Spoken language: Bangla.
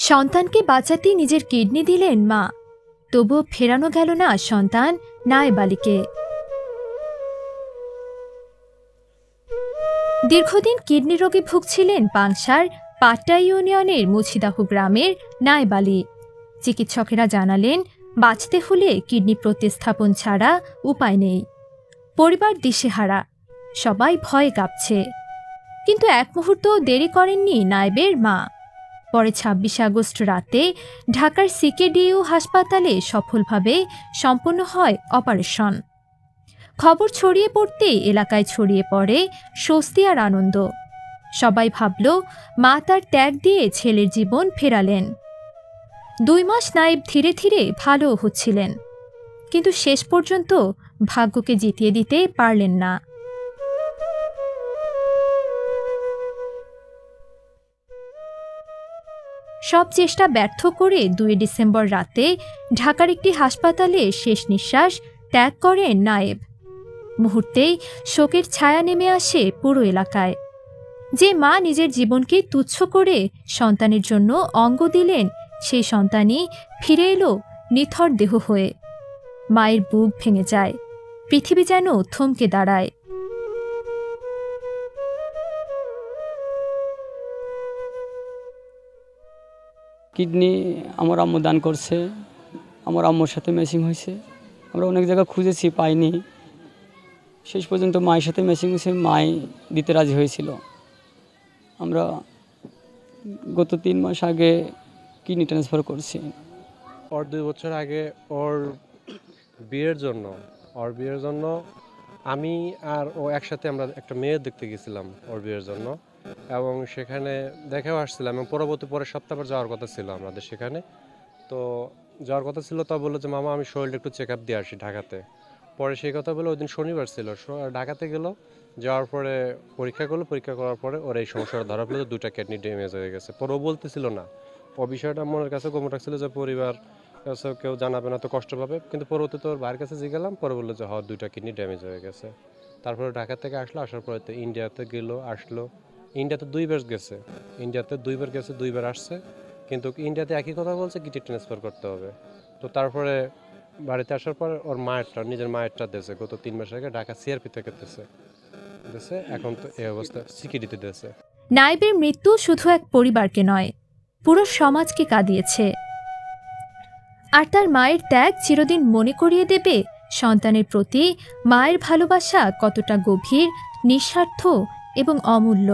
সন্তানকে বাঁচাতে নিজের কিডনি দিলেন মা, তবুও ফেরানো গেল না সন্তান নায়েব আলীকে। দীর্ঘদিন কিডনি রোগে ভুগছিলেন পাংশার পাট্টা ইউনিয়নের মুছিদাহু গ্রামের নায়েব আলী। চিকিৎসকেরা জানালেন বাঁচতে হলে কিডনি প্রতিস্থাপন ছাড়া উপায় নেই। পরিবার দিশেহারা, সবাই ভয়ে কাঁপছে। কিন্তু এক মুহূর্ত দেরি করেননি নায়েবের মা। পরে ২৬ আগস্ট রাতে ঢাকার সিকেডিইউ হাসপাতালে সফলভাবে সম্পন্ন হয় অপারেশন। খবর ছড়িয়ে পড়তে এলাকায় ছড়িয়ে পড়ে স্বস্তি আর আনন্দ। সবাই ভাবল মা তার ত্যাগ দিয়ে ছেলের জীবন ফেরালেন। ২ মাস নায়েব ধীরে ধীরে ভালো হচ্ছিলেন, কিন্তু শেষ পর্যন্ত ভাগ্যকে জিতিয়ে দিতে পারলেন না। সব চেষ্টা ব্যর্থ করে ২ ডিসেম্বর রাতে ঢাকার একটি হাসপাতালে শেষ নিঃশ্বাস ত্যাগ করেন নায়েব। মুহূর্তেই শোকের ছায়া নেমে আসে পুরো এলাকায়। যে মা নিজের জীবনকে তুচ্ছ করে সন্তানের জন্য অঙ্গ দিলেন, সেই সন্তানই ফিরে এলো নিথর দেহ হয়ে। মায়ের বুক ভেঙে যায়, পৃথিবী যেন থমকে দাঁড়ায়। কিডনি আমার আম্মু দান করছে, আমার আম্মুর সাথে ম্যাচিং হয়েছে। আমরা অনেক জায়গা খুঁজেছি, পাইনি। শেষ পর্যন্ত মায়ের সাথে ম্যাচিং হয়েছে, মাই দিতে রাজি হয়েছিল। আমরা গত ৩ মাস আগে কিডনি ট্রান্সফার করছি। ওর ২ বছর আগে ওর বিয়ের জন্য আমি আর ও একসাথে আমরা একটা মেয়ে দেখতে গেছিলাম ওর বিয়ের জন্য, এবং সেখানে দেখেও আসছিলাম। এবং পরে সপ্তাহ পর যাওয়ার কথা ছিল আমাদের সেখানে। তো যাওয়ার কথা ছিল, তা বললো যে মামা আমি শরীরটা একটু চেক আপ দিয়ে আসি ঢাকাতে। পরে সেই কথা বলে ওই দিন শনিবার ছিল, ঢাকাতে গেল। যাওয়ার পরে পরীক্ষা করার পরে ওর এই সমস্যাটা ধরা পড়লো, 2টা কিডনি ড্যামেজ হয়ে গেছে। পরে ও বলতেছিল না, ও বিষয়টা মনের কাছে গোপন রাখছিল যে পরিবার কাছে কেউ জানাবে না তো কষ্ট পাবে। কিন্তু পরবর্তীতে ওর ভাইয়ের কাছে জিজ্ঞালাম, পরে বললো যে 2টা কিডনি ড্যামেজ হয়ে গেছে। তারপরে ঢাকা থেকে আসার পরে তো ইন্ডিয়াতে আসলো। ইন্ডিয়াতে 2বার গেছে, 2বার আসছে। কিন্তু ইন্ডিয়াতে একই কথা বলছে, কিডনি ট্রান্সফার করতে হবে। তো তারপরে বাড়িতে আসার পর ওর নিজের মায়েরটা দিয়েছে গত 3 মাস আগে, ঢাকা সিআরপি থেকে দিয়েছে। এখন তো এই অবস্থা সিকিডিতে দিয়েছে। নায়েবের মৃত্যু শুধু এক পরিবারকে নয়, পুরো সমাজকে কাঁদিয়েছে। আর তার মায়ের ত্যাগ চিরদিন মনে করিয়ে দেবে সন্তানের প্রতি মায়ের ভালোবাসা কতটা গভীর, নিঃস্বার্থ এবং অমূল্য।